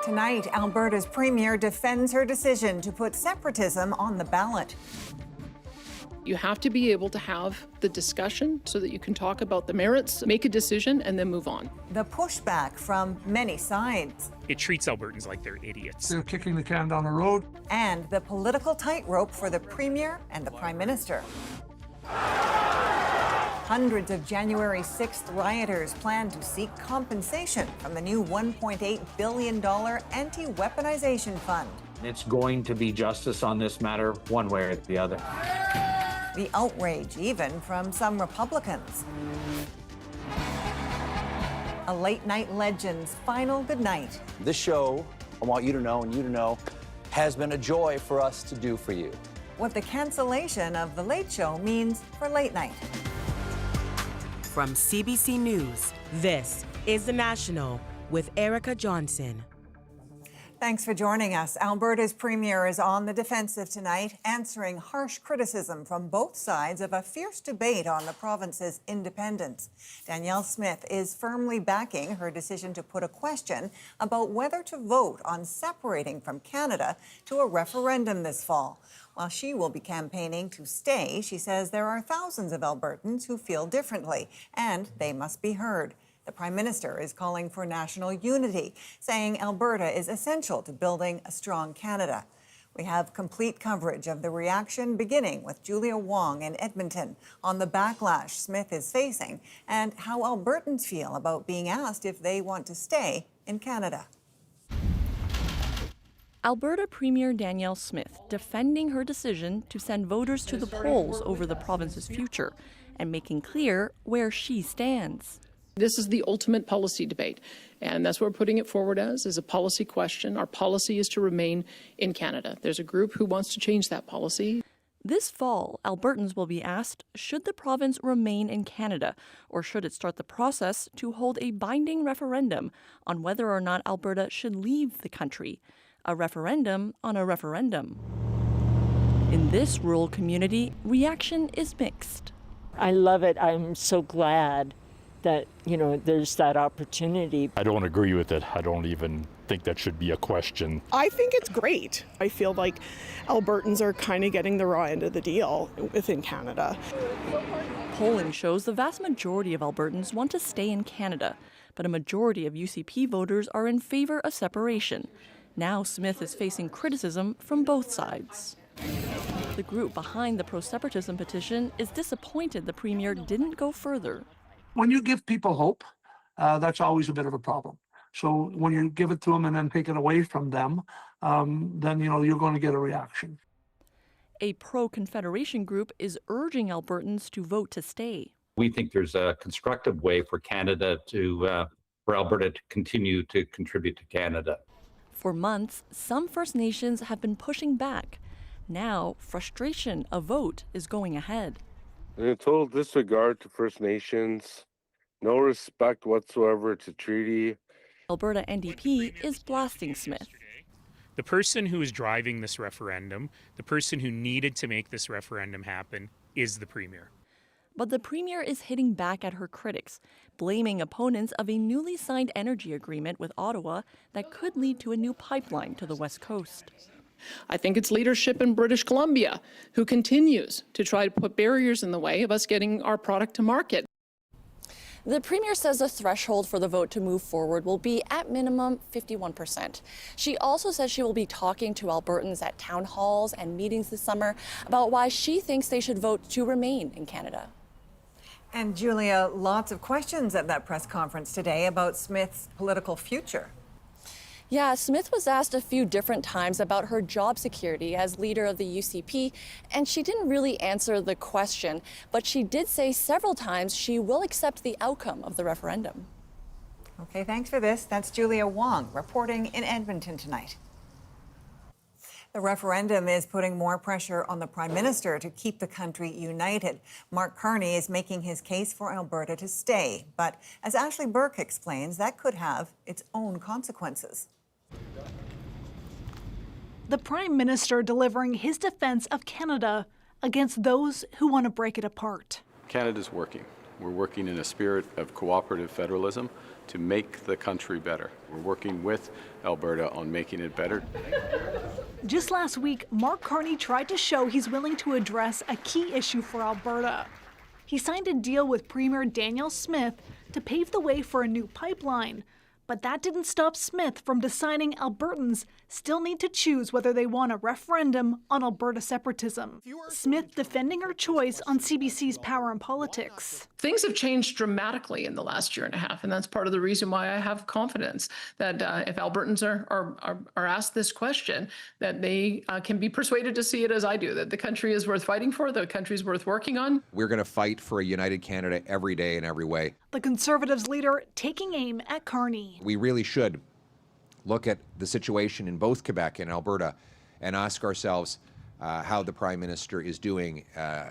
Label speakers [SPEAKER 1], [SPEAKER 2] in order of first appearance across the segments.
[SPEAKER 1] Tonight, Alberta's Premier defends her decision to put separatism on the ballot.
[SPEAKER 2] You have to be able to have the discussion so that you can talk about the merits, make a decision, and then move on.
[SPEAKER 1] The pushback from many sides.
[SPEAKER 3] It treats Albertans like they're idiots.
[SPEAKER 4] They're kicking the can down the road.
[SPEAKER 1] And the political tightrope for the Premier and the Prime Minister. Hundreds of January 6th rioters plan to seek compensation from the new $1.8 billion Anti-Weaponization Fund.
[SPEAKER 5] It's going to be justice on this matter, one way or the other.
[SPEAKER 1] The outrage, even from some Republicans. A late-night legend's final goodnight.
[SPEAKER 6] This show, I want you to know and you to know, has been a joy for us to do for you.
[SPEAKER 1] What the cancellation of The Late Show means for late night.
[SPEAKER 7] From CBC News, this is The National with Erica Johnson.
[SPEAKER 1] Thanks for joining us. Alberta's Premier is on the defensive tonight, answering harsh criticism from both sides of a fierce debate on the province's independence. Danielle Smith is firmly backing her decision to put a question about whether to vote on separating from Canada to a referendum this fall. While she will be campaigning to stay, she says there are thousands of Albertans who feel differently, and they must be heard. The Prime Minister is calling for national unity, saying Alberta is essential to building a strong Canada. We have complete coverage of the reaction, beginning with Julia Wong in Edmonton, on the backlash Smith is facing and how Albertans feel about being asked if they want to stay in Canada.
[SPEAKER 8] Alberta Premier Danielle Smith defending her decision to send voters to the polls over the province's future and making clear where she stands.
[SPEAKER 2] This is the ultimate policy debate, and that's what we're putting it forward as, is a policy question. Our policy is to remain in Canada. There's a group who wants to change that policy.
[SPEAKER 8] This fall, Albertans will be asked, should the province remain in Canada, or should it start the process to hold a binding referendum on whether or not Alberta should leave the country? A referendum on a referendum. In this rural community, reaction is mixed.
[SPEAKER 9] I love it. I'm so glad that, there's that opportunity.
[SPEAKER 10] I don't agree with it. I don't even think that should be a question.
[SPEAKER 11] I think it's great. I feel like Albertans are kind of getting the raw end of the deal within Canada.
[SPEAKER 8] Polling shows the vast majority of Albertans want to stay in Canada, but a majority of UCP voters are in favor of separation. Now Smith is facing criticism from both sides. The group behind the pro-separatism petition is disappointed the Premier didn't go further.
[SPEAKER 4] When you give people hope, that's always a bit of a problem. So when you give it to them and then take it away from them, then you're going to get a reaction.
[SPEAKER 8] A pro-Confederation group is urging Albertans to vote to stay.
[SPEAKER 5] We think there's a constructive way for Canada for Alberta to continue to contribute to Canada.
[SPEAKER 8] For months, some First Nations have been pushing back. Now, frustration of vote is going ahead.
[SPEAKER 12] In a total disregard to First Nations, no respect whatsoever to treaty.
[SPEAKER 8] Alberta NDP is blasting Smith.
[SPEAKER 3] The person who is driving this referendum, the person who needed to make this referendum happen, is the Premier.
[SPEAKER 8] But the Premier is hitting back at her critics, blaming opponents of a newly signed energy agreement with Ottawa that could lead to a new pipeline to the West Coast.
[SPEAKER 2] I think it's leadership in British Columbia who continues to try to put barriers in the way of us getting our product to market.
[SPEAKER 13] The Premier says the threshold for the vote to move forward will be at minimum 51%. She also says she will be talking to Albertans at town halls and meetings this summer about why she thinks they should vote to remain in Canada.
[SPEAKER 1] And Julia, lots of questions at that press conference today about Smith's political future.
[SPEAKER 13] Yeah, Smith was asked a few different times about her job security as leader of the UCP, and she didn't really answer the question, but she did say several times she will accept the outcome of the referendum.
[SPEAKER 1] Okay, thanks for this. That's Julia Wong reporting in Edmonton tonight. The referendum is putting more pressure on the Prime Minister to keep the country united. Mark Carney is making his case for Alberta to stay, but as Ashley Burke explains, that could have its own consequences.
[SPEAKER 14] The Prime Minister delivering his defense of Canada against those who want to break it apart.
[SPEAKER 15] Canada's working. We're working in a spirit of cooperative federalism to make the country better. We're working with Alberta on making it better.
[SPEAKER 14] Just last week, Mark Carney tried to show he's willing to address a key issue for Alberta. He signed a deal with Premier Danielle Smith to pave the way for a new pipeline. But that didn't stop Smith from deciding Albertans still need to choose whether they want a referendum on Alberta separatism. Smith defending her choice on CBC's Power and Politics.
[SPEAKER 2] Things have changed dramatically in the last year and a half, and that's part of the reason why I have confidence that if Albertans are asked this question, that they can be persuaded to see it as I do, that the country is worth fighting for, the country is worth working on.
[SPEAKER 16] We're going to fight for a united Canada every day in every way.
[SPEAKER 14] The Conservatives leader taking aim at Carney.
[SPEAKER 16] We really should look at the situation in both Quebec and Alberta and ask ourselves how the Prime Minister is doing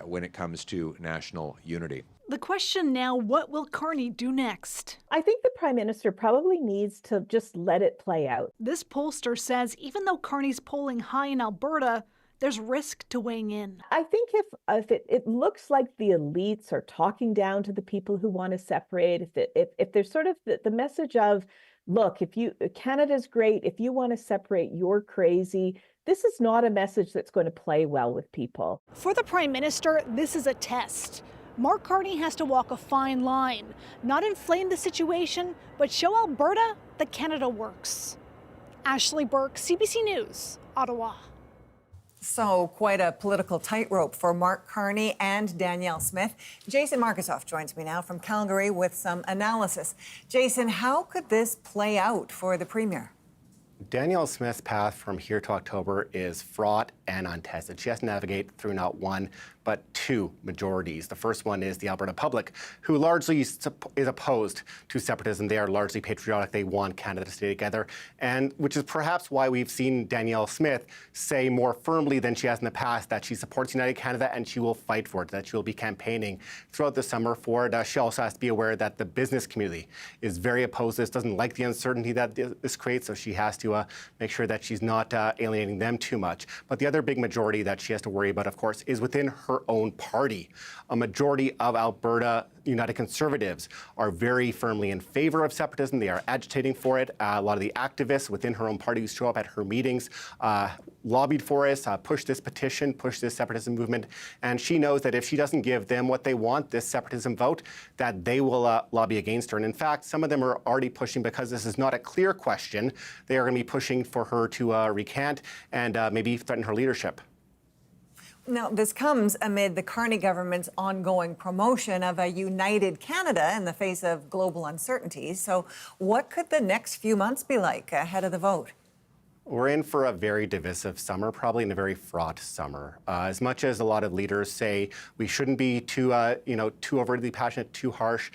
[SPEAKER 16] when it comes to national unity.
[SPEAKER 14] The question now, what will Carney do next?
[SPEAKER 17] I think the Prime Minister probably needs to just let it play out.
[SPEAKER 14] This pollster says even though Carney's polling high in Alberta, there's risk to weighing in.
[SPEAKER 17] I think if it looks like the elites are talking down to the people who want to separate, if there's sort of the message of, look, Canada's great, if you want to separate, you're crazy. This is not a message that's going to play well with people.
[SPEAKER 14] For the Prime Minister, this is a test. Mark Carney has to walk a fine line, not inflame the situation, but show Alberta that Canada works. Ashley Burke, CBC News, Ottawa.
[SPEAKER 1] So quite a political tightrope for Mark Carney and Danielle Smith. Jason Markusoff joins me now from Calgary with some analysis. Jason, how could this play out for the Premier?
[SPEAKER 18] Danielle Smith's path from here to October is fraught and untested. She has to navigate through not one, but two majorities. The first one is the Alberta public, who largely is opposed to separatism. They are largely patriotic. They want Canada to stay together, and which is perhaps why we've seen Danielle Smith say more firmly than she has in the past that she supports United Canada and she will fight for it, that she will be campaigning throughout the summer for it. She also has to be aware that the business community is very opposed to this, doesn't like the uncertainty that this creates, so she has to make sure that she's not alienating them too much. But the other big majority that she has to worry about, of course, is within her own party. A majority of Alberta United Conservatives are very firmly in favor of separatism. They are agitating for it. A lot of the activists within her own party who show up at her meetings lobbied for us, pushed this petition, pushed this separatism movement. And she knows that if she doesn't give them what they want, this separatism vote, that they will lobby against her. And in fact, some of them are already pushing, because this is not a clear question, they are going to be pushing for her to recant and maybe threaten her leadership.
[SPEAKER 1] Now, this comes amid the Carney government's ongoing promotion of a united Canada in the face of global uncertainties. So what could the next few months be like ahead of the vote?
[SPEAKER 18] We're in for a very divisive summer, probably in a very fraught summer. As much as a lot of leaders say we shouldn't be too overtly passionate, too harsh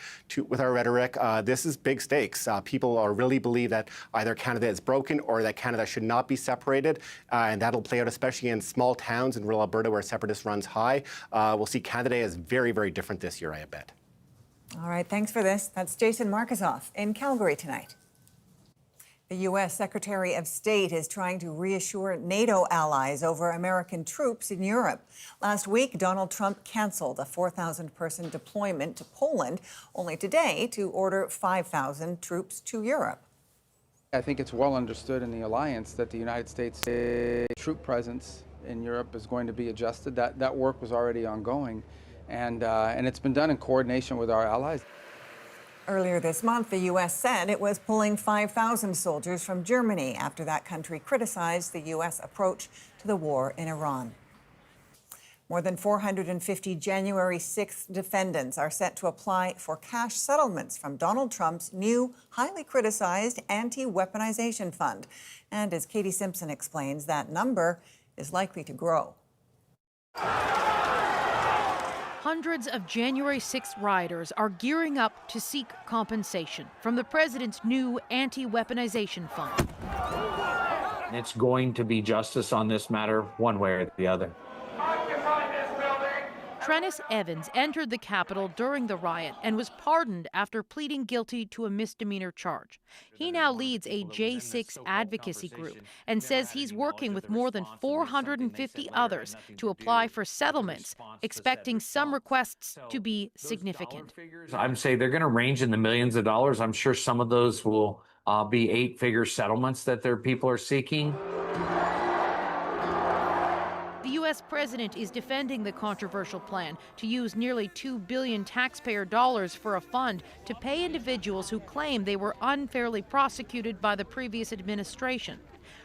[SPEAKER 18] with our rhetoric, this is big stakes. People really believe that either Canada is broken or that Canada should not be separated, and that'll play out especially in small towns in rural Alberta where separatist runs high. We'll see Canada as very, very different this year, I bet.
[SPEAKER 1] All right, thanks for this. That's Jason Markusoff in Calgary tonight. The U.S. Secretary of State is trying to reassure NATO allies over American troops in Europe. Last week, Donald Trump canceled a 4,000-person deployment to Poland, only today to order 5,000 troops to Europe.
[SPEAKER 19] I think it's well understood in the alliance that the United States troop presence in Europe is going to be adjusted. That work was already ongoing, and it's been done in coordination with our allies.
[SPEAKER 1] Earlier this month, the U.S. said it was pulling 5,000 soldiers from Germany after that country criticized the U.S. approach to the war in Iran. More than 450 January 6th defendants are set to apply for cash settlements from Donald Trump's new, highly criticized Anti-Weaponization Fund. And as Katie Simpson explains, that number is likely to grow.
[SPEAKER 20] Hundreds of January 6th rioters are gearing up to seek compensation from the president's new Anti-Weaponization Fund.
[SPEAKER 21] It's going to be justice on this matter, one way or the other.
[SPEAKER 20] Trennis Evans entered the Capitol during the riot and was pardoned after pleading guilty to a misdemeanor charge. He now leads a J6 advocacy group and says he's working with more than 450 others to apply for settlements, expecting some requests to be significant.
[SPEAKER 21] I'm saying they're going to range in the millions of dollars. I'm sure some of those will be 8-figure settlements that their people are seeking.
[SPEAKER 20] The U.S. president is defending the controversial plan to use nearly $2 billion taxpayer dollars for a fund to pay individuals who claim they were unfairly prosecuted by the previous administration.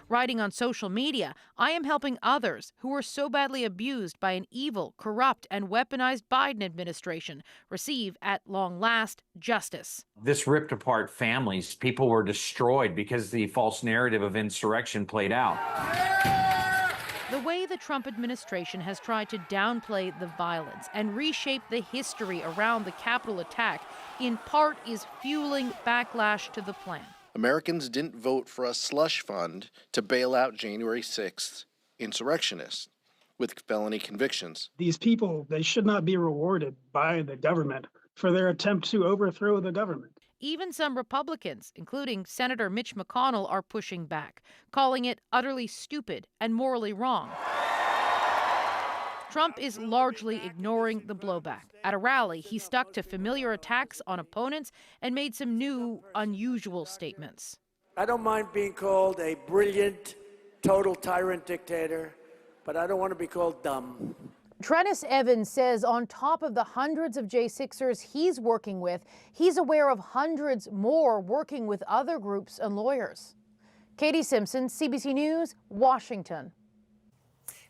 [SPEAKER 20] Writing on social media, I am helping others who were so badly abused by an evil, corrupt, and weaponized Biden administration receive, at long last, justice.
[SPEAKER 21] This ripped apart families. People were destroyed because the false narrative of insurrection played out.
[SPEAKER 20] The way the Trump administration has tried to downplay the violence and reshape the history around the Capitol attack, in part, is fueling backlash to the plan.
[SPEAKER 6] Americans didn't vote for a slush fund to bail out January 6th insurrectionists with felony convictions.
[SPEAKER 22] These people, they should not be rewarded by the government for their attempt to overthrow the government.
[SPEAKER 20] Even some Republicans, including Senator Mitch McConnell, are pushing back, calling it utterly stupid and morally wrong. Trump is largely ignoring the blowback. At a rally, he stuck to familiar attacks on opponents and made some new, unusual statements.
[SPEAKER 23] I don't mind being called a brilliant, total tyrant dictator, but I don't want to be called dumb.
[SPEAKER 20] Trennis Evans says on top of the hundreds of J6ers he's working with, he's aware of hundreds more working with other groups and lawyers. Katie Simpson, CBC News, Washington.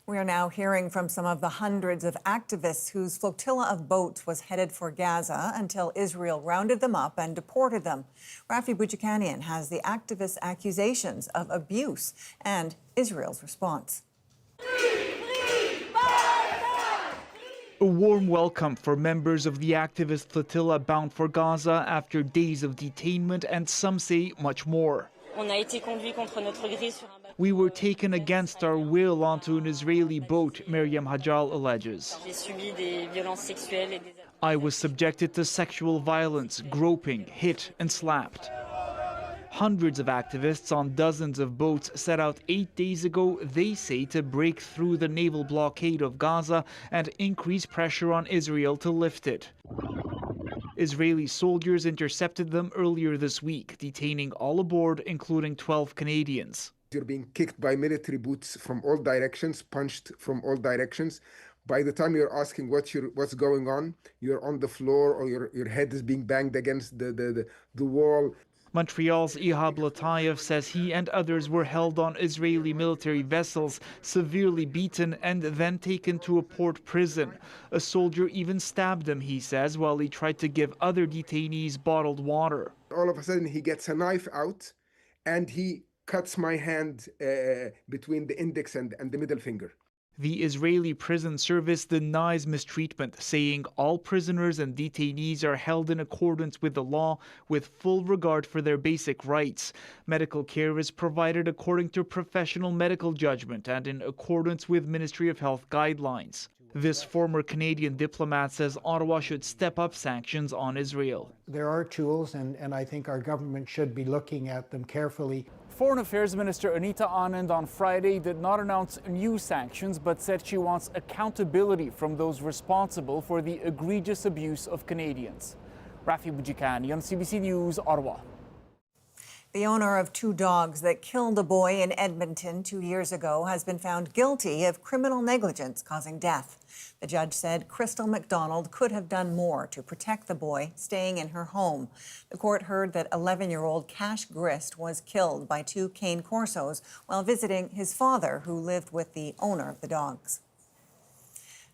[SPEAKER 1] We are now hearing from some of the hundreds of activists whose flotilla of boats was headed for Gaza until Israel rounded them up and deported them. Rafi Boudjikanian has the activists' accusations of abuse and Israel's response.
[SPEAKER 24] A warm welcome for members of the activist flotilla bound for Gaza after days of detainment and some say much more. We were taken against our will onto an Israeli boat, Miriam Hajjal alleges. I was subjected to sexual violence, groping, hit and slapped. Hundreds of activists on dozens of boats set out 8 days ago, they say, to break through the naval blockade of Gaza and increase pressure on Israel to lift it. Israeli soldiers intercepted them earlier this week, detaining all aboard, including 12 Canadians.
[SPEAKER 25] You're being kicked by military boots from all directions, punched from all directions. By the time you're asking what's going on, you're on the floor or your head is being banged against the wall.
[SPEAKER 24] Montreal's Ihab Latayev says he and others were held on Israeli military vessels, severely beaten and then taken to a port prison. A soldier even stabbed him, he says, while he tried to give other detainees bottled water.
[SPEAKER 25] All of a sudden he gets a knife out and he cuts my hand between the index and the middle finger.
[SPEAKER 24] The Israeli prison service denies mistreatment, saying all prisoners and detainees are held in accordance with the law with full regard for their basic rights. Medical care is provided according to professional medical judgment and in accordance with Ministry of Health guidelines. This former Canadian diplomat says Ottawa should step up sanctions on Israel.
[SPEAKER 26] There are tools, and I think our government should be looking at them carefully.
[SPEAKER 27] Foreign Affairs Minister Anita Anand on Friday did not announce new sanctions, but said she wants accountability from those responsible for the egregious abuse of Canadians. Rafi Boudjikanian on CBC News, Ottawa.
[SPEAKER 1] The owner of 2 dogs that killed a boy in Edmonton 2 years ago has been found guilty of criminal negligence causing death. The judge said Crystal McDonald could have done more to protect the boy staying in her home. The court heard that 11-year-old Cash Grist was killed by 2 cane corsos while visiting his father, who lived with the owner of the dogs.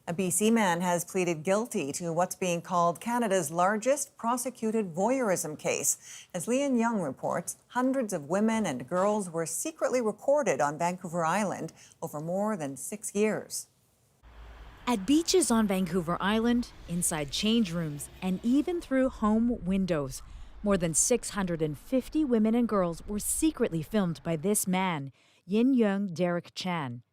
[SPEAKER 1] A BC man has pleaded guilty to what's being called Canada's largest prosecuted voyeurism case. As Leon Young reports, hundreds of women and girls were secretly recorded on Vancouver Island over more than 6 years.
[SPEAKER 28] At beaches on Vancouver Island, inside change rooms, and even through home windows, more than 650 women and girls were secretly filmed by this man, Yin Young Derek Chan.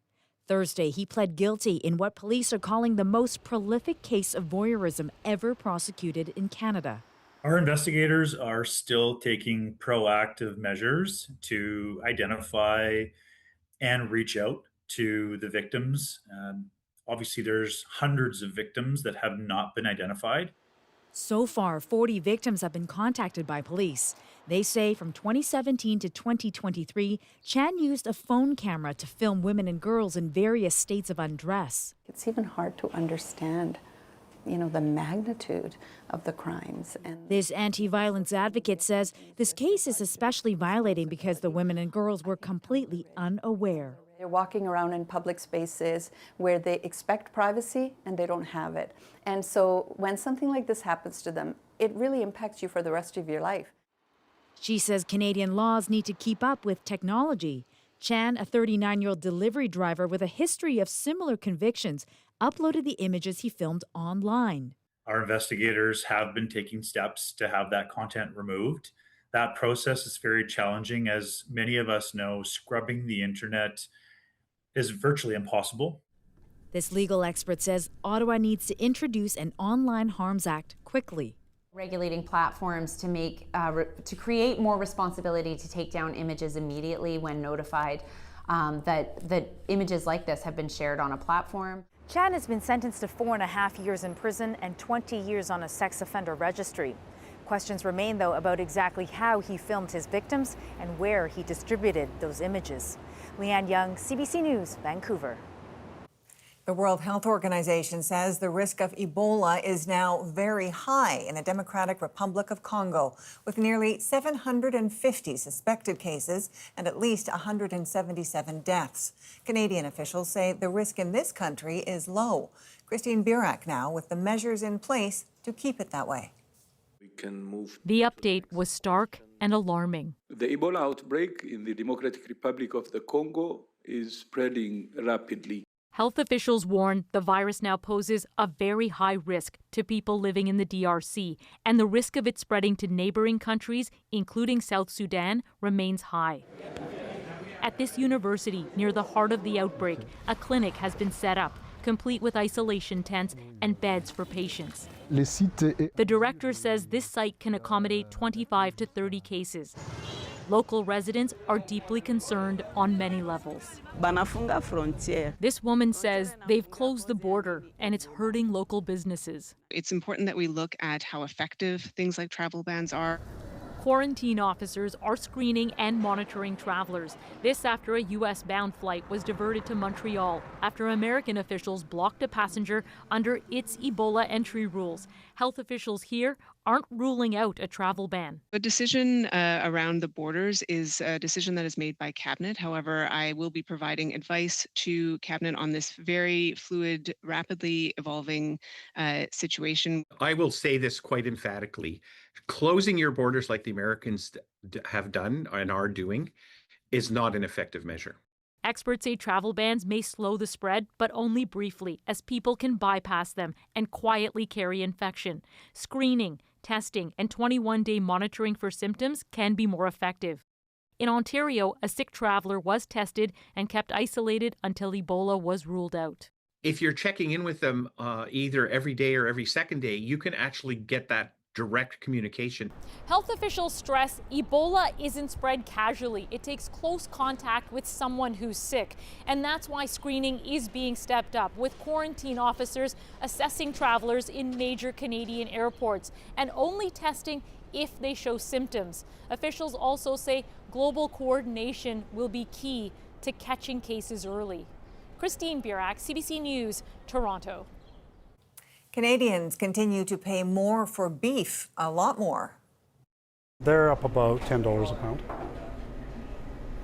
[SPEAKER 28] Thursday, he pled guilty in what police are calling the most prolific case of voyeurism ever prosecuted in Canada.
[SPEAKER 3] Our investigators are still taking proactive measures to identify and reach out to the victims. Obviously, there's hundreds of victims that have not been identified.
[SPEAKER 28] So far, 40 victims have been contacted by police. They say from 2017 to 2023, Chan used a phone camera to film women and girls in various states of undress.
[SPEAKER 4] It's even hard to understand, the magnitude of the crimes. And
[SPEAKER 28] this anti-violence advocate says this case is especially violating because the women and girls were completely unaware.
[SPEAKER 4] They're walking around in public spaces where they expect privacy and they don't have it. And so when something like this happens to them, it really impacts you for the rest of your life.
[SPEAKER 28] She says Canadian laws need to keep up with technology. Chan, a 39-year-old delivery driver with a history of similar convictions, uploaded the images he filmed online.
[SPEAKER 3] Our investigators have been taking steps to have that content removed. That process is very challenging. As many of us know, scrubbing the internet is virtually impossible.
[SPEAKER 28] This legal expert says Ottawa needs to introduce an Online Harms Act quickly.
[SPEAKER 5] Regulating platforms to make to create more responsibility to take down images immediately when notified that images like this have been shared on a platform.
[SPEAKER 28] Chan has been sentenced to 4.5 years in prison and 20 years on a sex offender registry. Questions remain, though, about exactly how he filmed his victims and where he distributed those images. Leanne Young, CBC News, Vancouver. The World Health Organization says the risk of Ebola is now very high in the Democratic Republic of Congo, with nearly 750 suspected cases and at least 177 deaths. Canadian officials say the risk in this country is low. Christine Birak now with the measures in place to keep it that way.
[SPEAKER 7] The update was stark and alarming.
[SPEAKER 9] The Ebola outbreak in the Democratic Republic of the Congo is spreading rapidly.
[SPEAKER 7] Health officials warn the virus now poses a very high risk to people living in the DRC, and the risk of it spreading to neighboring countries, including South Sudan, remains high. At this university, near the heart of the outbreak, a clinic has been set up, complete with isolation tents and beds for patients. The director says this site can accommodate 25 to 30 cases. Local residents are deeply concerned on many levels. This woman says they've closed the border and it's hurting local businesses.
[SPEAKER 10] It's important that we look at how effective things like travel bans are.
[SPEAKER 7] Quarantine officers are screening and monitoring travelers. This after a U.S.-bound flight was diverted to Montreal after American officials blocked a passenger under its Ebola entry rules. Health officials here aren't ruling out a travel ban.
[SPEAKER 10] The decision around the borders is a decision that is made by Cabinet. However, I will be providing advice to Cabinet on this very fluid, rapidly evolving situation.
[SPEAKER 11] I will say this quite emphatically. Closing your borders like the Americans have done and are doing is not an effective measure.
[SPEAKER 7] Experts say travel bans may slow the spread, but only briefly, as people can bypass them and quietly carry infection. Screening, testing, and 21-day monitoring for symptoms can be more effective. In Ontario, a sick traveler was tested and kept isolated until Ebola was ruled out.
[SPEAKER 11] If you're checking in with them either every day or every second day, you can actually get that direct communication.
[SPEAKER 7] Health officials stress Ebola isn't spread casually. It takes close contact with someone who's sick. And that's why screening is being stepped up, with quarantine officers assessing travelers in major Canadian airports and only testing if they show symptoms. Officials also say global coordination will be key to catching cases early. Christine Birak, CBC News, Toronto.
[SPEAKER 1] Canadians continue to pay more for beef, a lot more.
[SPEAKER 12] They're up about $10 a pound.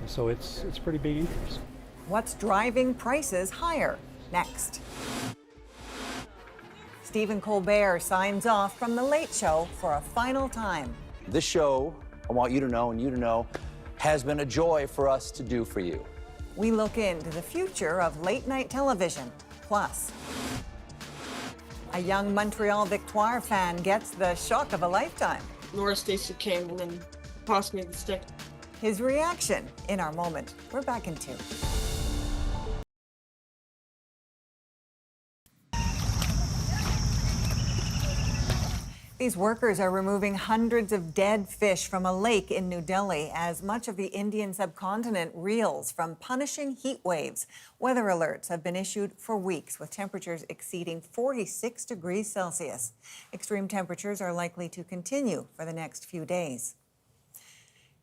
[SPEAKER 12] So it's a pretty big increase.
[SPEAKER 1] What's driving prices higher? Next. Stephen Colbert signs off from The Late Show for a final time.
[SPEAKER 29] This show, I want you to know and you to know, has been a joy for us to do for you.
[SPEAKER 1] We look into the future of late-night television. Plus, a young Montreal Victoire fan gets the shock of a lifetime.
[SPEAKER 30] Laura Stacey came and then passed me the stick.
[SPEAKER 1] His reaction in our moment. We're back in 2. These workers are removing hundreds of dead fish from a lake in New Delhi as much of the Indian subcontinent reels from punishing heat waves. Weather alerts have been issued for weeks, with temperatures exceeding 46 degrees Celsius. Extreme temperatures are likely to continue for the next few days.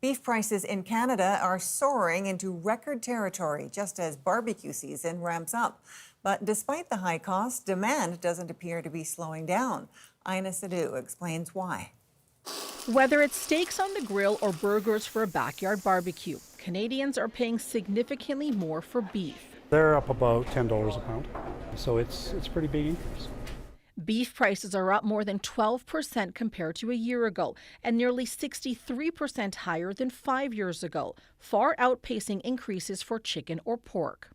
[SPEAKER 1] Beef prices in Canada are soaring into record territory just as barbecue season ramps up. But despite the high cost, demand doesn't appear to be slowing down. Ina Sadhu explains why.
[SPEAKER 2] Whether it's steaks on the grill or burgers for a backyard barbecue, Canadians are paying significantly more for beef.
[SPEAKER 12] They're up about $10 a pound, so it's a pretty big increase.
[SPEAKER 2] Beef prices are up more than 12% compared to a year ago and nearly 63% higher than 5 years ago, far outpacing increases for chicken or pork.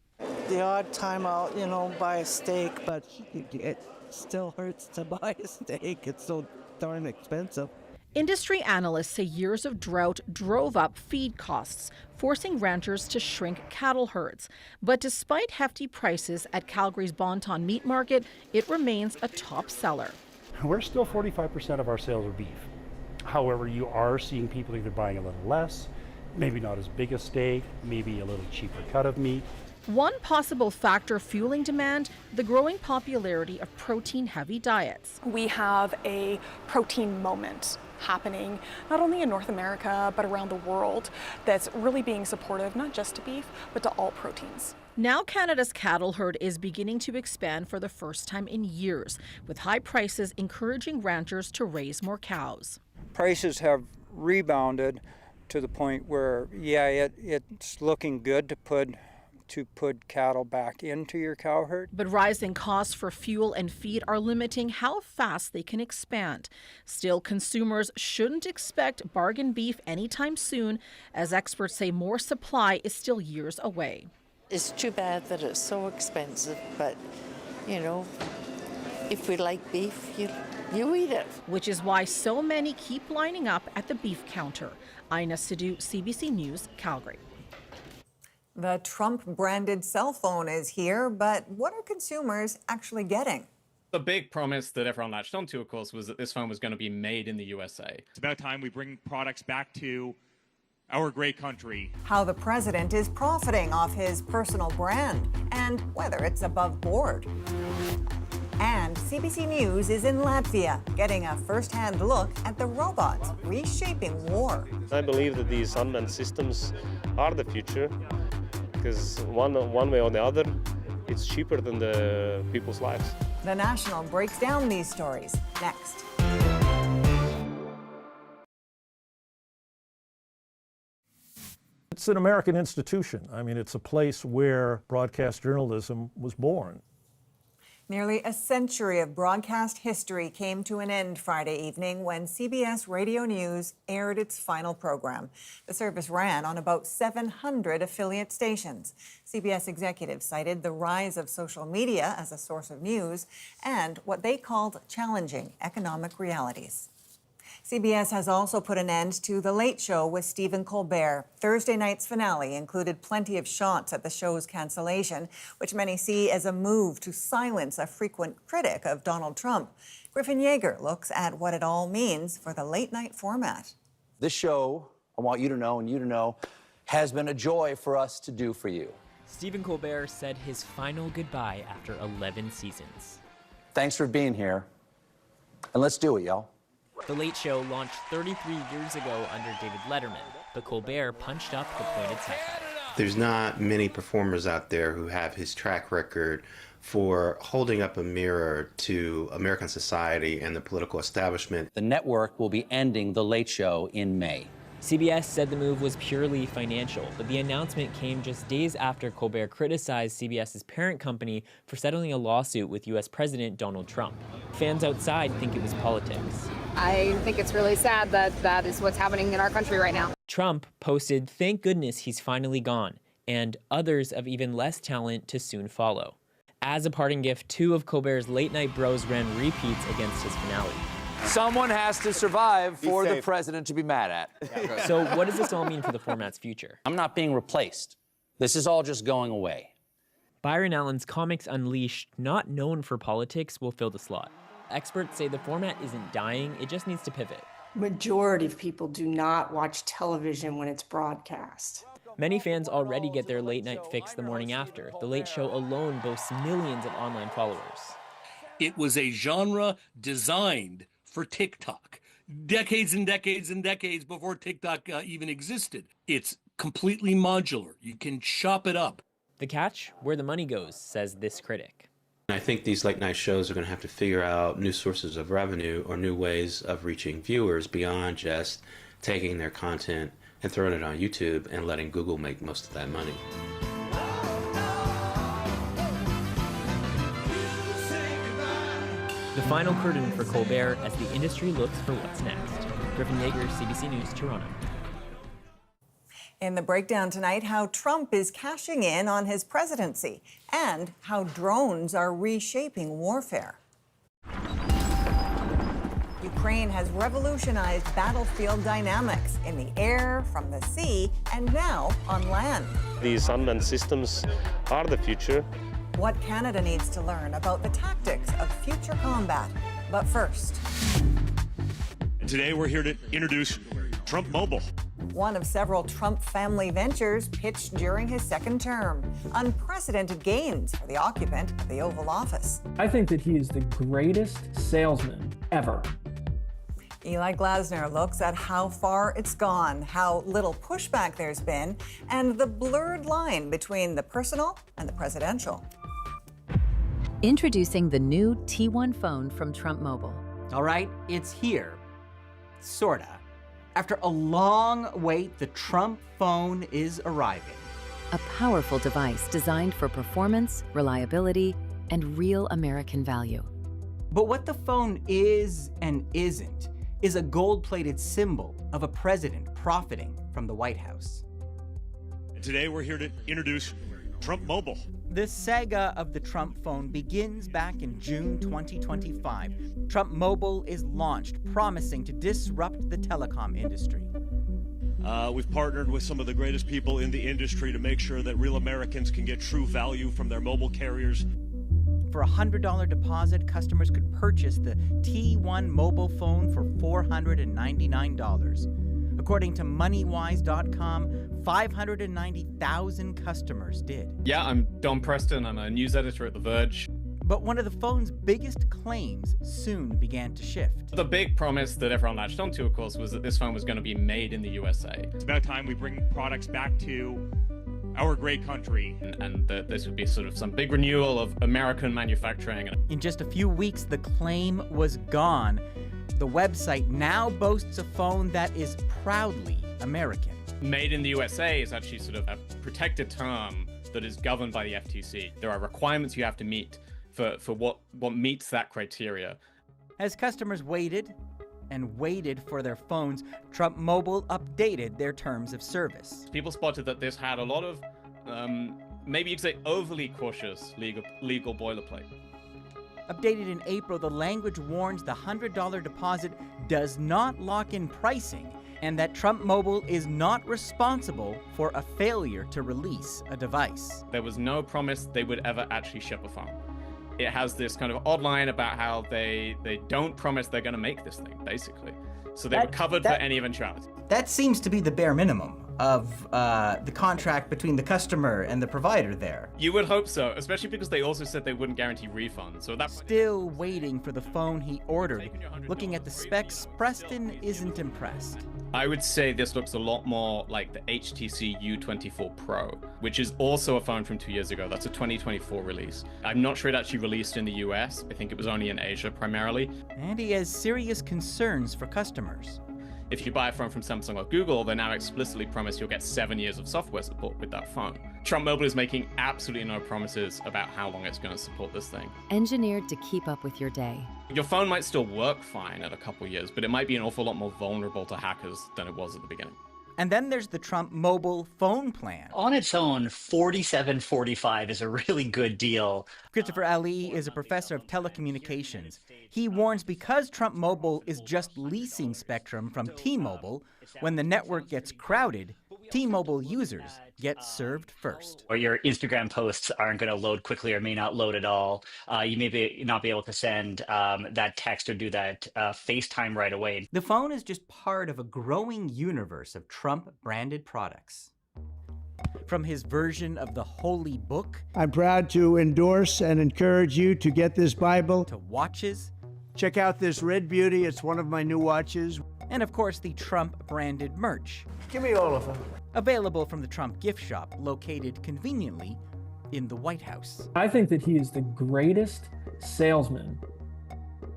[SPEAKER 8] The odd time I'll, buy a steak, but it still hurts to buy a steak. It's so darn expensive.
[SPEAKER 2] Industry analysts say years of drought drove up feed costs, forcing ranchers to shrink cattle herds. But despite hefty prices at Calgary's Bonton Meat Market, it remains a top seller.
[SPEAKER 12] We're still 45% of our sales are beef. However, you are seeing people either buying a little less, maybe not as big a steak, maybe a little cheaper cut of meat.
[SPEAKER 2] One possible factor fueling demand, the growing popularity of protein-heavy diets.
[SPEAKER 13] We have a protein moment happening not only in North America but around the world that's really being supportive not just to beef but to all proteins.
[SPEAKER 2] Now Canada's cattle herd is beginning to expand for the first time in years, with high prices encouraging ranchers to raise more cows.
[SPEAKER 14] Prices have rebounded to the point where, it's looking good to put cattle back into your cow herd.
[SPEAKER 2] But rising costs for fuel and feed are limiting how fast they can expand. Still, consumers shouldn't expect bargain beef anytime soon, as experts say more supply is still years away.
[SPEAKER 15] It's too bad that it's so expensive, but, if we like beef, you eat it.
[SPEAKER 2] Which is why so many keep lining up at the beef counter. Ina Sadhu, CBC News, Calgary.
[SPEAKER 1] The Trump-branded cell phone is here, but what are consumers actually getting?
[SPEAKER 16] The big promise that everyone latched onto, of course, was that this phone was going to be made in the USA.
[SPEAKER 17] It's about time we bring products back to our great country.
[SPEAKER 1] How the president is profiting off his personal brand and whether it's above board. And CBC News is in Latvia, getting a first-hand look at the robots reshaping war.
[SPEAKER 18] I believe that these unmanned systems are the future, because one way or the other, it's cheaper than the people's lives.
[SPEAKER 1] The National breaks down these stories next.
[SPEAKER 19] It's an American institution. I mean, it's a place where broadcast journalism was born.
[SPEAKER 1] Nearly a century of broadcast history came to an end Friday evening when CBS Radio News aired its final program. The service ran on about 700 affiliate stations. CBS executives cited the rise of social media as a source of news and what they called challenging economic realities. CBS has also put an end to The Late Show with Stephen Colbert. Thursday night's finale included plenty of shots at the show's cancellation, which many see as a move to silence a frequent critic of Donald Trump. Griffin Yeager looks at what it all means for the late-night format.
[SPEAKER 29] This show, I want you to know and you to know, has been a joy for us to do for you.
[SPEAKER 21] Stephen Colbert said his final goodbye after 11 seasons.
[SPEAKER 29] Thanks for being here, and let's do it, y'all.
[SPEAKER 21] The Late Show launched 33 years ago under David Letterman, but Colbert punched up the pointed satire.
[SPEAKER 31] There's not many performers out there who have his track record for holding up a mirror to American society and the political establishment.
[SPEAKER 29] The network will be ending The Late Show in May.
[SPEAKER 21] CBS said the move was purely financial, but the announcement came just days after Colbert criticized CBS's parent company for settling a lawsuit with U.S. President Donald Trump. Fans outside think it was politics.
[SPEAKER 32] I think it's really sad that that is what's happening in our country right now.
[SPEAKER 21] Trump posted, "Thank goodness he's finally gone," and others of even less talent to soon follow. As a parting gift, 2 of Colbert's late-night bros ran repeats against his finale.
[SPEAKER 29] Someone has to survive for the president to be mad at.
[SPEAKER 21] So what does this all mean for the format's future?
[SPEAKER 29] I'm not being replaced. This is all just going away.
[SPEAKER 21] Byron Allen's Comics Unleashed, not known for politics, will fill the slot. Experts say the format isn't dying, it just needs to pivot.
[SPEAKER 30] Majority of people do not watch television when it's broadcast.
[SPEAKER 21] Many fans already get their late night fix the morning after. The Late Show alone boasts millions of online followers.
[SPEAKER 3] It was a genre designed for TikTok. Decades and decades and decades before TikTok even existed. It's completely modular. You can chop it up.
[SPEAKER 21] The catch? Where the money goes, says this critic.
[SPEAKER 31] I think these late night shows are going to have to figure out new sources of revenue or new ways of reaching viewers beyond just taking their content and throwing it on YouTube and letting Google make most of that money.
[SPEAKER 21] The final curtain for Colbert as the industry looks for what's next. Griffin Yeager, CBC News, Toronto.
[SPEAKER 1] In the breakdown tonight, how Trump is cashing in on his presidency and how drones are reshaping warfare. Ukraine has revolutionized battlefield dynamics in the air, from the sea, and now on land.
[SPEAKER 18] These unmanned systems are the future.
[SPEAKER 1] What Canada needs to learn about the tactics of future combat. But first.
[SPEAKER 17] Today we're here to introduce Trump Mobile.
[SPEAKER 1] One of several Trump family ventures pitched during his second term. Unprecedented gains for the occupant of the Oval Office.
[SPEAKER 4] I think that he is the greatest salesman ever.
[SPEAKER 1] Eli Glasner looks at how far it's gone, how little pushback there's been, and the blurred line between the personal and the presidential.
[SPEAKER 5] Introducing the new T1 phone from Trump Mobile.
[SPEAKER 6] All right, it's here. Sorta. After a long wait, the Trump phone is arriving.
[SPEAKER 5] A powerful device designed for performance, reliability, and real American value.
[SPEAKER 6] But what the phone is and isn't is a gold-plated symbol of a president profiting from the White House.
[SPEAKER 17] Today we're here to introduce Trump Mobile.
[SPEAKER 6] The saga of the Trump phone begins back in June 2025. Trump Mobile is launched, promising to disrupt the telecom industry.
[SPEAKER 17] We've partnered with some of the greatest people in the industry to make sure that real Americans can get true value from their mobile carriers.
[SPEAKER 6] For a $100 deposit, customers could purchase the T1 mobile phone for $499. According to MoneyWise.com, 590,000 customers did.
[SPEAKER 16] Yeah, I'm Don Preston. I'm a news editor at The Verge.
[SPEAKER 6] But one of the phone's biggest claims soon began to shift.
[SPEAKER 16] The big promise that everyone latched onto, of course, was that this phone was going to be made in the USA.
[SPEAKER 17] It's about time we bring products back to our great country.
[SPEAKER 16] And that this would be sort of some big renewal of American manufacturing.
[SPEAKER 6] In just a few weeks, the claim was gone. The website now boasts a phone that is proudly American.
[SPEAKER 16] Made in the USA is actually sort of a protected term that is governed by the FTC. There are requirements you have to meet for what meets that criteria.
[SPEAKER 6] As customers waited and waited for their phones, Trump Mobile updated their terms of service.
[SPEAKER 16] People spotted that this had a lot of, maybe you'd say overly cautious legal boilerplate.
[SPEAKER 6] Updated in April, the language warns the $100 deposit does not lock in pricing and that Trump Mobile is not responsible for a failure to release a device.
[SPEAKER 16] There was no promise they would ever actually ship a phone. It has this kind of odd line about how they don't promise they're going to make this thing, basically. So they were covered for any eventuality.
[SPEAKER 6] That seems to be the bare minimum of the contract between the customer and the provider there.
[SPEAKER 16] You would hope so, especially because they also said they wouldn't guarantee refunds. So that's
[SPEAKER 6] still waiting for the phone he ordered. Looking at the specs, Preston isn't impressed.
[SPEAKER 16] I would say this looks a lot more like the HTC U24 Pro, which is also a phone from 2 years ago. That's a 2024 release. I'm not sure it actually released in the US. I think it was only in Asia primarily.
[SPEAKER 6] And he has serious concerns for customers.
[SPEAKER 16] If you buy a phone from Samsung or Google, they now explicitly promise you'll get 7 years of software support with that phone. Trump Mobile is making absolutely no promises about how long it's going to support this thing.
[SPEAKER 5] Engineered to keep up with your day.
[SPEAKER 16] Your phone might still work fine at a couple years, but it might be an awful lot more vulnerable to hackers than it was at the beginning.
[SPEAKER 6] And then there's the Trump Mobile phone plan.
[SPEAKER 20] On its own, $47.45 is a really good deal.
[SPEAKER 6] Christopher Ali is a professor of telecommunications. He warns because Trump Mobile is just leasing spectrum from T-Mobile, when the network gets crowded, T-Mobile users get served first.
[SPEAKER 20] Or your Instagram posts aren't going to load quickly or may not load at all. You may not be able to send that text or do that FaceTime right away.
[SPEAKER 6] The phone is just part of a growing universe of Trump-branded products. From his version of the Holy Book,
[SPEAKER 7] I'm proud to endorse and encourage you to get this Bible,
[SPEAKER 6] to watches.
[SPEAKER 7] Check out this red beauty, it's one of my new watches.
[SPEAKER 6] And of course, the Trump-branded merch.
[SPEAKER 7] Give me all of them.
[SPEAKER 6] Available from the Trump gift shop, located conveniently in the White House.
[SPEAKER 4] I think that he is the greatest salesman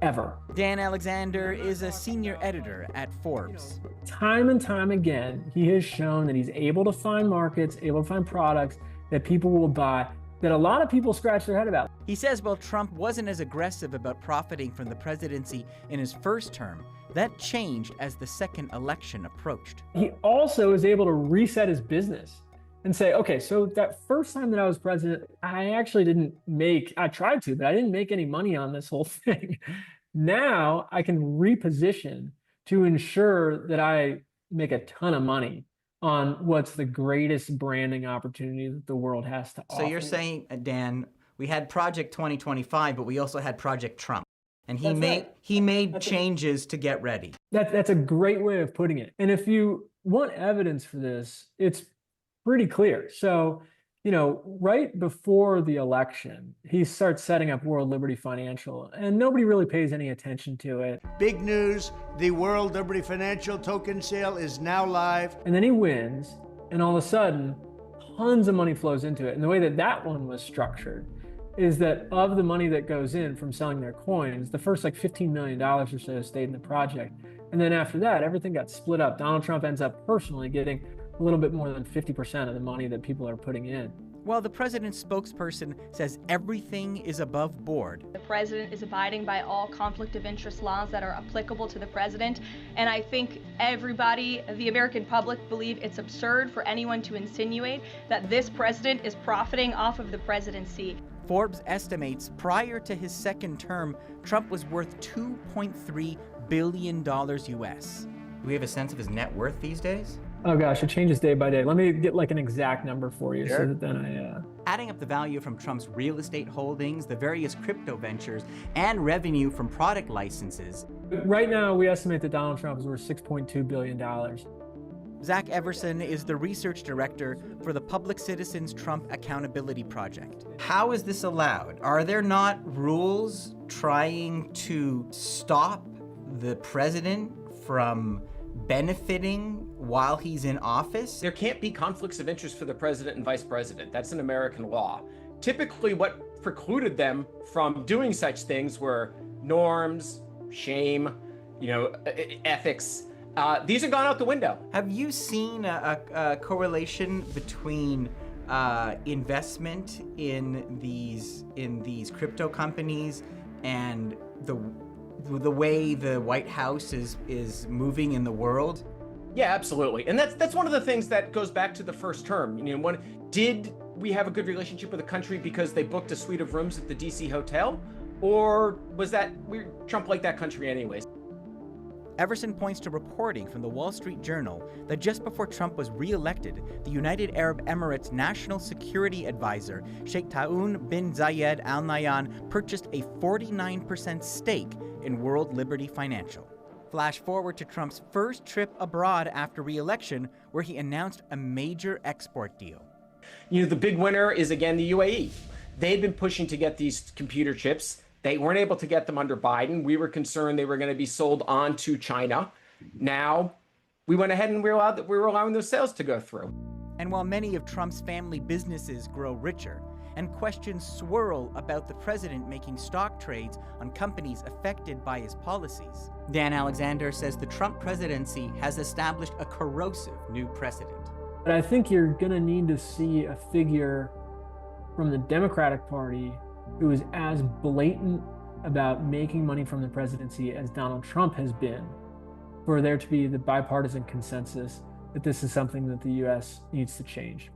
[SPEAKER 4] ever.
[SPEAKER 6] Dan Alexander is a senior editor at Forbes.
[SPEAKER 4] Time and time again, he has shown that he's able to find markets, able to find products that people will buy, that a lot of people scratch their head about.
[SPEAKER 6] He says while Trump wasn't as aggressive about profiting from the presidency in his first term, that changed as the second election approached.
[SPEAKER 4] He also is able to reset his business and say, okay, so that first time that I was president, I actually didn't make, I tried to, but I didn't make any money on this whole thing. Now I can reposition to ensure that I make a ton of money on what's the greatest branding opportunity that the world has to offer.
[SPEAKER 6] So you're saying, Dan, we had Project 2025, but we also had Project Trump. And he made changes to get ready.
[SPEAKER 4] That's a great way of putting it. And if you want evidence for this, it's pretty clear. So, right before the election, he starts setting up World Liberty Financial, and nobody really pays any attention to it.
[SPEAKER 7] Big news, the World Liberty Financial token sale is now live.
[SPEAKER 4] And then he wins, and all of a sudden, tons of money flows into it. And the way that one was structured is that of the money that goes in from selling their coins, the first like $15 million or so stayed in the project. And then after that, everything got split up. Donald Trump ends up personally getting a little bit more than 50% of the money that people are putting in.
[SPEAKER 6] While the president's spokesperson says everything is above board.
[SPEAKER 8] The president is abiding by all conflict of interest laws that are applicable to the president. And I think everybody, the American public, believe it's absurd for anyone to insinuate that this president is profiting off of the presidency.
[SPEAKER 6] Forbes estimates prior to his second term, Trump was worth $2.3 billion US. Do we have a sense of his net worth these days?
[SPEAKER 4] Oh gosh, it changes day by day. Let me get like an exact number for you so that then
[SPEAKER 6] Adding up the value from Trump's real estate holdings, the various crypto ventures, and revenue from product licenses.
[SPEAKER 4] Right now, we estimate that Donald Trump is worth $6.2 billion.
[SPEAKER 6] Zach Everson is the research director for the Public Citizens Trump Accountability Project. How is this allowed? Are there not rules trying to stop the president from benefiting while he's in office?
[SPEAKER 9] There can't be conflicts of interest for the president and vice president. That's an American law. Typically, what precluded them from doing such things were norms, shame, ethics. These are gone out the window.
[SPEAKER 6] Have you seen a correlation between investment in these crypto companies and the way the White House is moving in the world?
[SPEAKER 9] Yeah, absolutely. And that's one of the things that goes back to the first term. Did we have a good relationship with the country because they booked a suite of rooms at the DC hotel? Or was that Trump liked that country anyways?
[SPEAKER 6] Everson points to reporting from the Wall Street Journal that just before Trump was re-elected, the United Arab Emirates National Security Advisor, Sheikh Taoun bin Zayed Al Nahyan, purchased a 49% stake in World Liberty Financial. Flash forward to Trump's first trip abroad after re-election, where he announced a major export deal.
[SPEAKER 9] The big winner is, again, the UAE. They'd been pushing to get these computer chips. They weren't able to get them under Biden. We were concerned they were going to be sold on to China. Now, we went ahead and we were allowing those sales to go through.
[SPEAKER 6] And while many of Trump's family businesses grow richer, and questions swirl about the president making stock trades on companies affected by his policies, Dan Alexander says the Trump presidency has established a corrosive new precedent.
[SPEAKER 4] But I think you're going to need to see a figure from the Democratic Party who is as blatant about making money from the presidency as Donald Trump has been, for there to be the bipartisan consensus that this is something that the U.S. needs to change.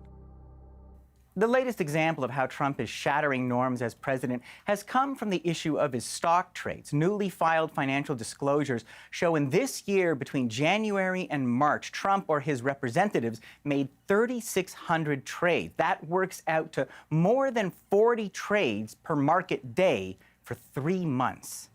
[SPEAKER 6] The latest example of how Trump is shattering norms as president has come from the issue of his stock trades. Newly filed financial disclosures show in this year, between January and March, Trump or his representatives made 3,600 trades. That works out to more than 40 trades per market day for 3 months.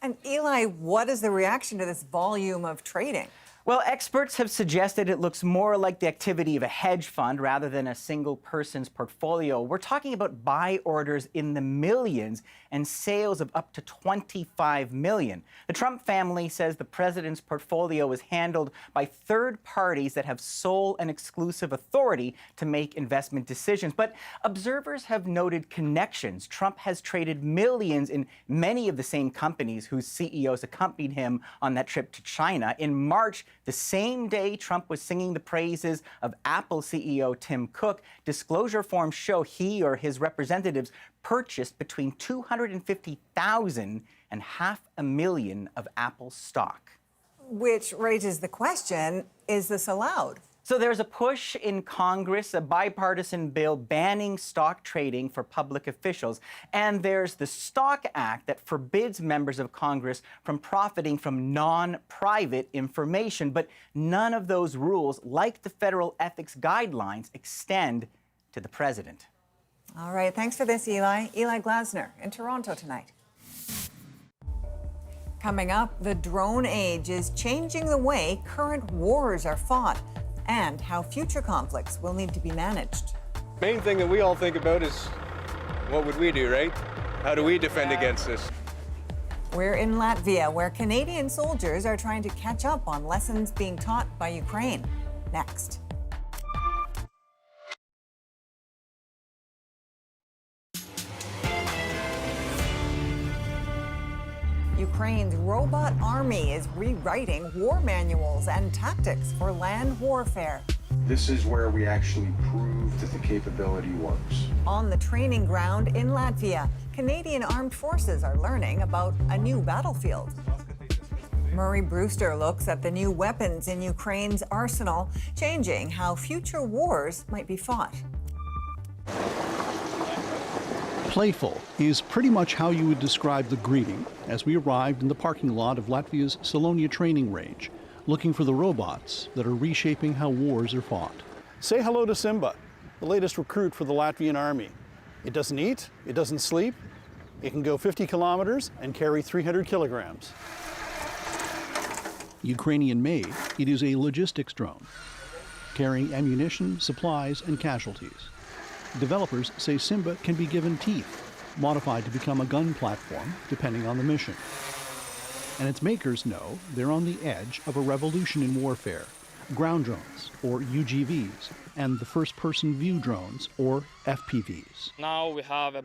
[SPEAKER 1] And Eli, what is the reaction to this volume of trading?
[SPEAKER 6] Well, experts have suggested it looks more like the activity of a hedge fund rather than a single person's portfolio. We're talking about buy orders in the millions and sales of up to 25 million. The Trump family says the president's portfolio is handled by third parties that have sole and exclusive authority to make investment decisions. But observers have noted connections. Trump has traded millions in many of the same companies whose CEOs accompanied him on that trip to China. In March, the same day Trump was singing the praises of Apple CEO Tim Cook, disclosure forms show he or his representatives purchased between 250,000 and 500,000 of Apple stock.
[SPEAKER 1] Which raises the question, is this allowed?
[SPEAKER 6] So there's a push in Congress, a bipartisan bill banning stock trading for public officials. And there's the Stock Act that forbids members of Congress from profiting from non-private information. But none of those rules, like the federal ethics guidelines, extend to the president.
[SPEAKER 1] All right, thanks for this, Eli. Eli Glasner in Toronto tonight. Coming up, the drone age is changing the way current wars are fought, and how future conflicts will need to be managed.
[SPEAKER 10] Main thing that we all think about is, what would we do, right? How do we defend against this?
[SPEAKER 1] We're in Latvia, where Canadian soldiers are trying to catch up on lessons being taught by Ukraine. Next. Ukraine's robot army is rewriting war manuals and tactics for land warfare.
[SPEAKER 11] This is where we actually prove that the capability works.
[SPEAKER 1] On the training ground in Latvia, Canadian armed forces are learning about a new battlefield. Murray Brewster looks at the new weapons in Ukraine's arsenal, changing how future wars might be fought.
[SPEAKER 12] Playful is pretty much how you would describe the greeting as we arrived in the parking lot of Latvia's Salonia training range, looking for the robots that are reshaping how wars are fought.
[SPEAKER 19] Say hello to Simba, the latest recruit for the Latvian army. It doesn't eat, it doesn't sleep, it can go 50 kilometers and carry 300 kilograms.
[SPEAKER 12] Ukrainian-made, it is a logistics drone, carrying ammunition, supplies, and casualties. Developers say Simba can be given teeth, modified to become a gun platform, depending on the mission. And its makers know they're on the edge of a revolution in warfare. Ground drones, or UGVs, and the first-person view drones, or FPVs.
[SPEAKER 13] Now we have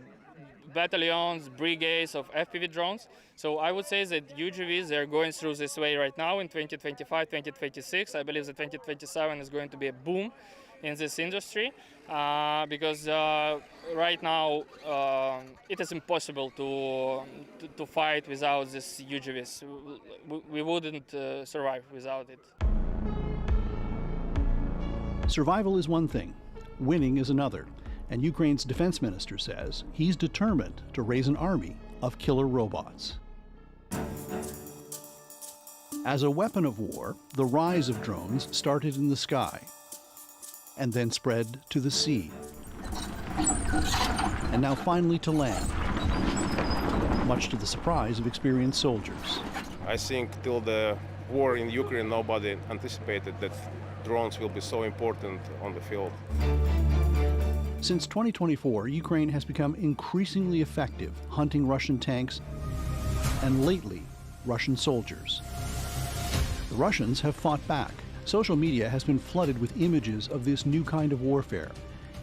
[SPEAKER 13] battalions, brigades of FPV drones. So I would say that UGVs, they're going through this way right now in 2025, 2026. I believe that 2027 is going to be a boom in this industry because right now it is impossible to fight without these UGVs. We wouldn't survive without it.
[SPEAKER 12] Survival is one thing, winning is another, and Ukraine's defense minister says he's determined to raise an army of killer robots. As a weapon of war, the rise of drones started in the sky and then spread to the sea, and now finally to land, much to the surprise of experienced soldiers.
[SPEAKER 10] I think till the war in Ukraine, nobody anticipated that drones will be so important on the field.
[SPEAKER 12] Since 2024, Ukraine has become increasingly effective hunting Russian tanks and lately, Russian soldiers. The Russians have fought back. Social media has been flooded with images of this new kind of warfare.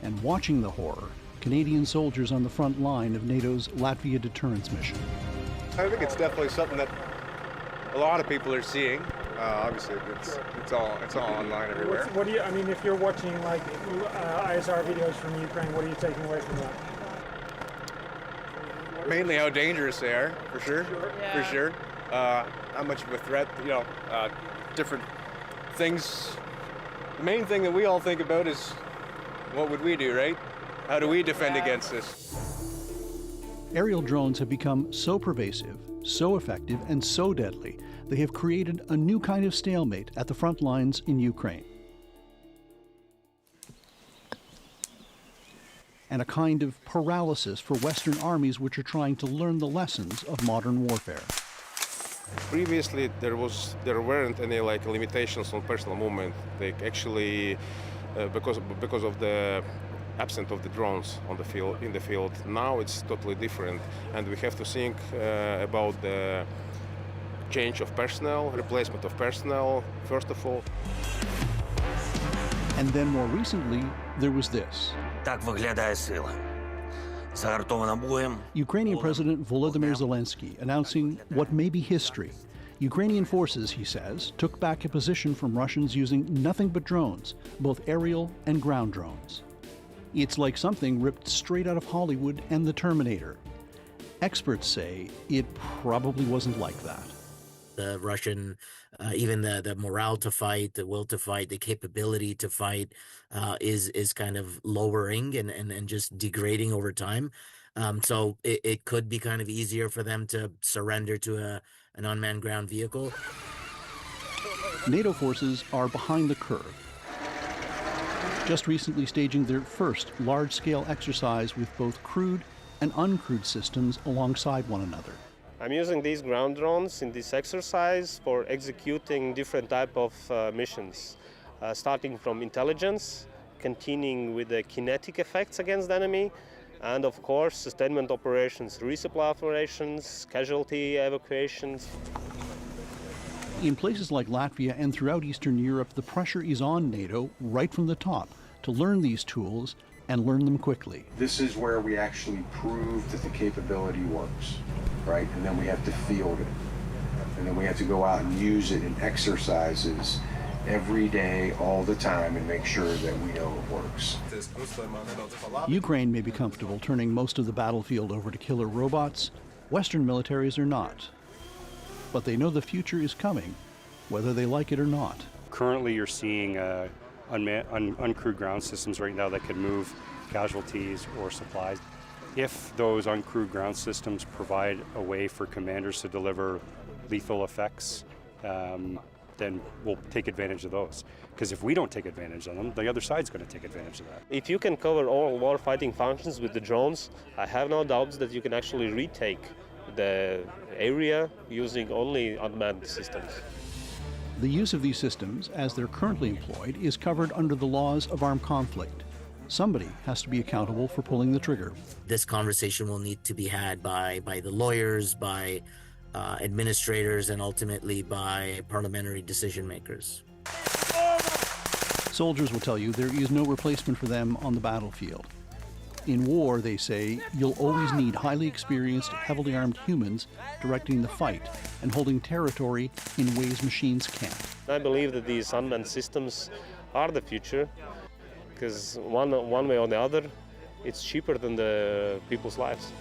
[SPEAKER 12] And watching the horror, Canadian soldiers on the front line of NATO's Latvia deterrence mission.
[SPEAKER 10] I think it's definitely something that a lot of people are seeing. Obviously, it's all online everywhere.
[SPEAKER 4] What do you? I mean, if you're watching like ISR videos from Ukraine, what are you taking away from that?
[SPEAKER 10] Mainly how dangerous they are, for sure.
[SPEAKER 32] Yeah.
[SPEAKER 10] For sure. How much of a threat, different things. The main thing that we all think about is, what would we do, right? How do we defend against this?
[SPEAKER 12] Aerial drones have become so pervasive, so effective, and so deadly, they have created a new kind of stalemate at the front lines in Ukraine. And a kind of paralysis for Western armies which are trying to learn the lessons of modern warfare.
[SPEAKER 10] Previously, there weren't any limitations on personal movement. Actually, because of the absence of the drones in the field. Now it's totally different, and we have to think about the change of personnel, replacement of personnel, first of all.
[SPEAKER 12] And then more recently, there was this.
[SPEAKER 2] Так виглядає сила. Загартована боєм.
[SPEAKER 12] Ukrainian President Volodymyr Zelensky announcing what may be history. Ukrainian forces, he says, took back a position from Russians using nothing but drones, both aerial and ground drones. It's like something ripped straight out of Hollywood and The Terminator. Experts say it probably wasn't like that.
[SPEAKER 14] The Russian, even the morale to fight, the will to fight, the capability to fight is kind of lowering and just degrading over time. So it could be kind of easier for them to surrender to an unmanned ground vehicle.
[SPEAKER 12] NATO forces are behind the curve, just recently staging their first large-scale exercise with both crewed and uncrewed systems alongside one another.
[SPEAKER 18] I'm using these ground drones in this exercise for executing different type of missions, starting from intelligence, continuing with the kinetic effects against the enemy, and of course sustainment operations, resupply operations, casualty evacuations.
[SPEAKER 12] In places like Latvia and throughout Eastern Europe, the pressure is on NATO right from the top to learn these tools and learn them quickly.
[SPEAKER 11] This is where we actually prove that the capability works, right? And then we have to field it. And then we have to go out and use it in exercises every day, all the time, and make sure that we know it works.
[SPEAKER 12] Ukraine may be comfortable turning most of the battlefield over to killer robots. Western militaries are not. But they know the future is coming, whether they like it or not.
[SPEAKER 15] Currently, you're seeing uncrewed ground systems right now that can move casualties or supplies. If those uncrewed ground systems provide a way for commanders to deliver lethal effects, then we'll take advantage of those. Because if we don't take advantage of them, the other side's going to take advantage of that.
[SPEAKER 18] If you can cover all warfighting functions with the drones, I have no doubts that you can actually retake the area using only unmanned systems.
[SPEAKER 12] The use of these systems, as they're currently employed, is covered under the laws of armed conflict. Somebody has to be accountable for pulling the trigger.
[SPEAKER 14] This conversation will need to be had by the lawyers, by administrators, and ultimately by parliamentary decision makers.
[SPEAKER 12] Soldiers will tell you there is no replacement for them on the battlefield. In war, they say, you'll always need highly experienced, heavily armed humans directing the fight and holding territory in ways machines can't.
[SPEAKER 18] I believe that these unmanned systems are the future, because one way or the other, it's cheaper than the people's lives.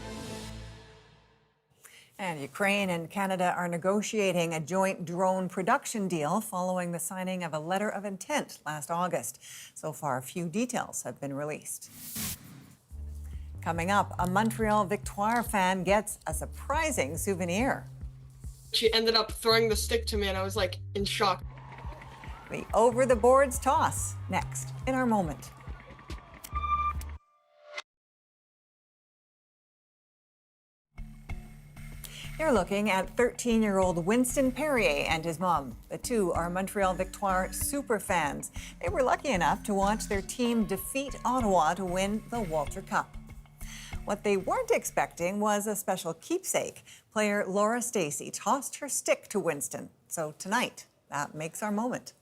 [SPEAKER 1] And Ukraine and Canada are negotiating a joint drone production deal following the signing of a letter of intent last August. So far, few details have been released. Coming up, a Montreal Victoire fan gets a surprising souvenir.
[SPEAKER 22] She ended up throwing the stick to me and I was like in shock.
[SPEAKER 1] The over-the-boards toss, next in our moment. You're looking at 13-year-old Winston Perrier and his mom. The two are Montreal Victoire super fans. They were lucky enough to watch their team defeat Ottawa to win the Walter Cup. What they weren't expecting was a special keepsake. Player Laura Stacey tossed her stick to Winston. So tonight, that makes our moment.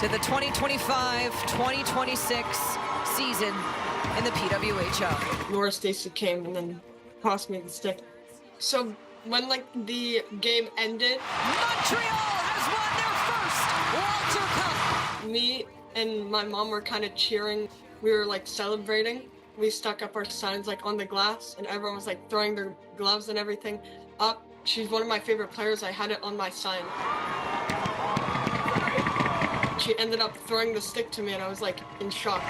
[SPEAKER 23] To the 2025-2026 season in the PWHL.
[SPEAKER 22] Laura Stacey came and then tossed me the stick. So when the game ended,
[SPEAKER 23] Montreal has won their first Walter Cup.
[SPEAKER 22] Me and my mom were kind of cheering. We were celebrating. We stuck up our signs on the glass, and everyone was throwing their gloves and everything up. She's one of my favorite players. I had it on my sign. She ended up throwing the stick to me, and I was in shock.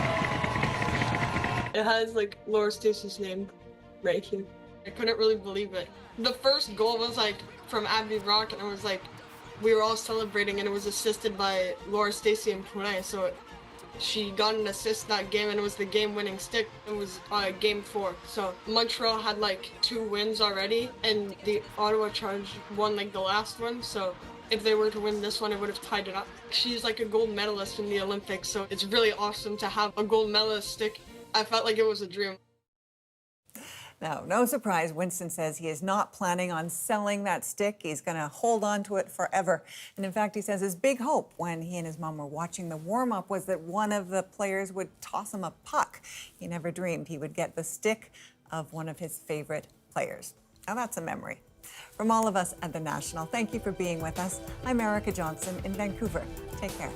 [SPEAKER 22] It has like Laura Stacey's name right here. I couldn't really believe it. The first goal was like from Abby Rock, and it was like we were all celebrating, and it was assisted by Laura Stacey and Pune. So she got an assist that game, and it was the game-winning stick. It was game 4. So Montreal had like 2 wins already, and the Ottawa Charge won like the last one. So if they were to win this one, it would have tied it up. She's like a gold medalist in the Olympics, so it's really awesome to have a gold medalist stick. I felt like it was a dream.
[SPEAKER 1] Now, no surprise, Winston says he is not planning on selling that stick. He's going to hold on to it forever. And in fact, he says his big hope when he and his mom were watching the warm-up was that one of the players would toss him a puck. He never dreamed he would get the stick of one of his favorite players. Now, that's a memory. From all of us at The National, thank you for being with us. I'm Erica Johnson in Vancouver. Take care.